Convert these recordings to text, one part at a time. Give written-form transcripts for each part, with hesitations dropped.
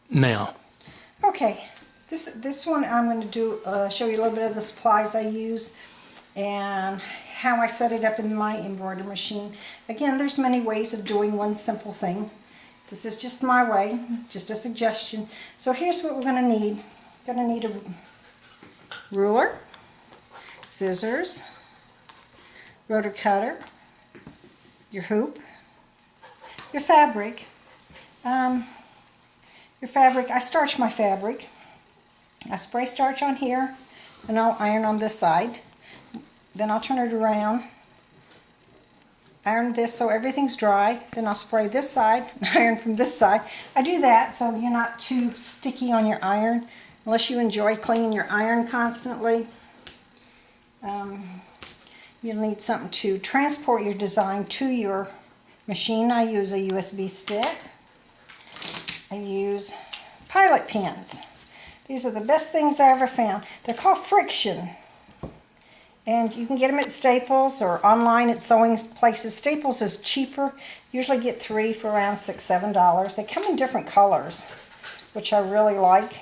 now. Okay, this one I'm going to do show you a little bit of the supplies I use and how I set it up in my embroidery machine. Again, there's many ways of doing one simple thing. This is just my way, just a suggestion. So here's what we're going to need. Going to need a ruler, scissors, rotor cutter, your hoop, your fabric. I starch my fabric. I spray starch on here and I'll iron on this side. Then I'll turn it around, iron this so everything's dry. Then I'll spray this side and iron from this side. I do that so you're not too sticky on your iron unless you enjoy cleaning your iron constantly. You'll need something to transport your design to your machine. I use a USB stick. I use pilot pins. These are the best things I ever found. They're called friction. And you can get them at Staples or online at sewing places. Staples is cheaper. Usually get 3 for around $6, $7. They come in different colors, which I really like.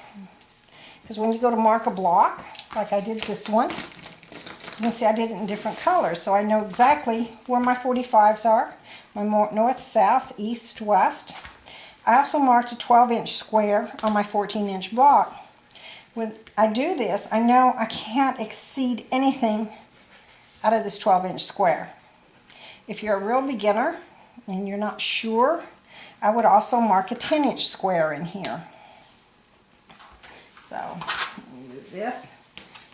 Because when you go to mark a block, like I did this one, you can see I did it in different colors. So I know exactly where my 45s are. My north, south, east, west. I also marked a 12-inch square on my 14-inch block. When I do this, I know I can't exceed anything out of this 12-inch square. If you're a real beginner and you're not sure, I would also mark a 10-inch square in here. So, do this.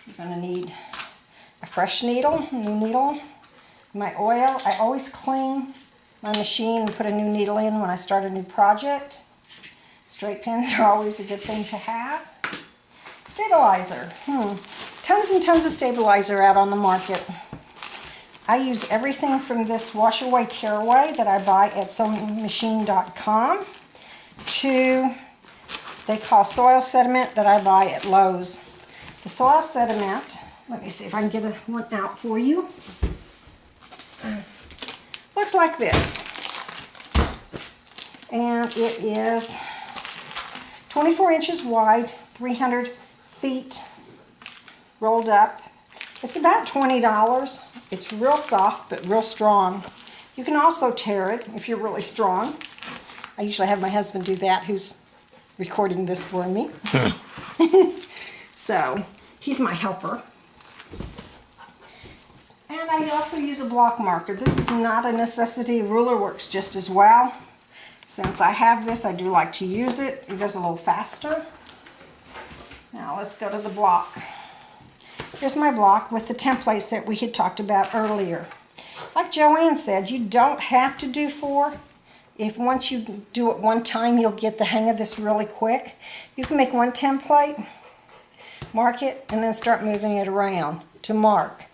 You're going to need a fresh needle, a new needle, my oil. I always clean my machine and put a new needle in when I start a new project. Straight pins are always a good thing to have. Stabilizer. Tons and tons of stabilizer out on the market. I use everything from this wash away tear away that I buy at sewingmachine.com to they call soil sediment that I buy at Lowe's. The soil sediment, let me see if I can get one out for you. Looks like this. And it is 24 inches wide, 300 feet rolled up. It's about $20. It's real soft but real strong. You can also tear it if you're really strong. I usually have my husband do that, who's recording this for me. So he's my helper. And I also use a block marker. This is not a necessity. A ruler works just as well. Since I have this, I do like to use it. It goes a little faster. Now let's go to the block. Here's my block with the templates that we had talked about earlier. Like Joanne said, you don't have to do 4. If once you do it one time, you'll get the hang of this really quick. You can make one template, mark it, and then start moving it around to mark.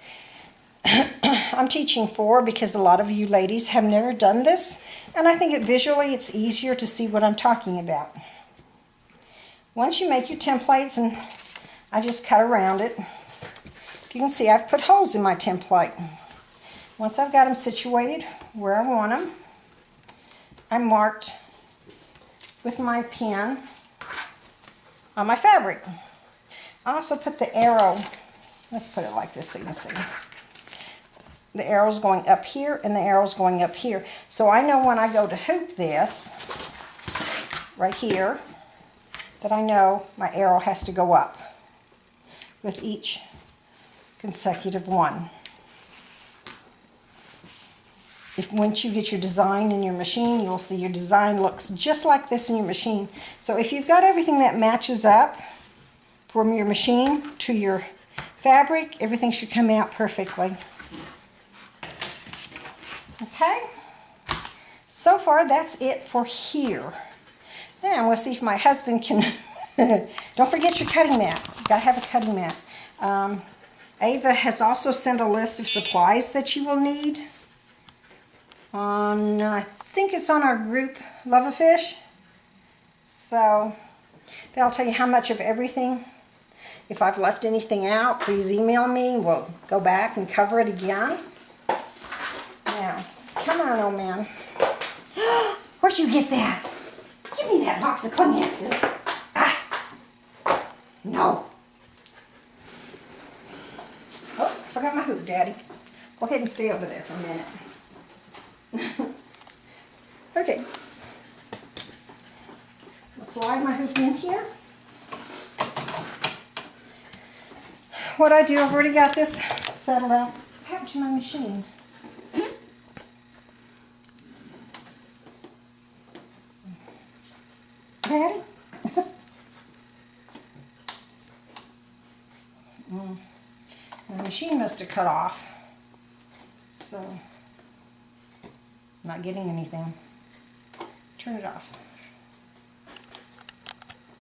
I'm teaching 4 because a lot of you ladies have never done this, and I think visually it's easier to see what I'm talking about. Once you make your templates, and I just cut around it, you can see I've put holes in my template. Once I've got them situated where I want them, I marked with my pen on my fabric. I also put the arrow, let's put it like this so you can see. The arrow's going up here and the arrow's going up here. So I know when I go to hoop this, right here, that I know my arrow has to go up with each consecutive one. If once you get your design in your machine, you'll see your design looks just like this in your machine. So if you've got everything that matches up from your machine to your fabric, everything should come out perfectly. Okay, so far that's it for here. Now we'll see if my husband can, don't forget your cutting mat. You've got to have a cutting mat. Ava has also sent a list of supplies that you will need. I think it's on our group, Love a Fish. So they'll tell you how much of everything. If I've left anything out, please email me. We'll go back and cover it again. Now, come on, old man. Where'd you get that? Give me that box of Kleenexes. No. Oh, forgot my hoop, Daddy. Go ahead and stay over there for a minute. Okay. I'll slide my hoop in here. What I do, I've already got this settled out. What happened to my machine? Daddy? My machine must have cut off. So, not getting anything. Turn it off.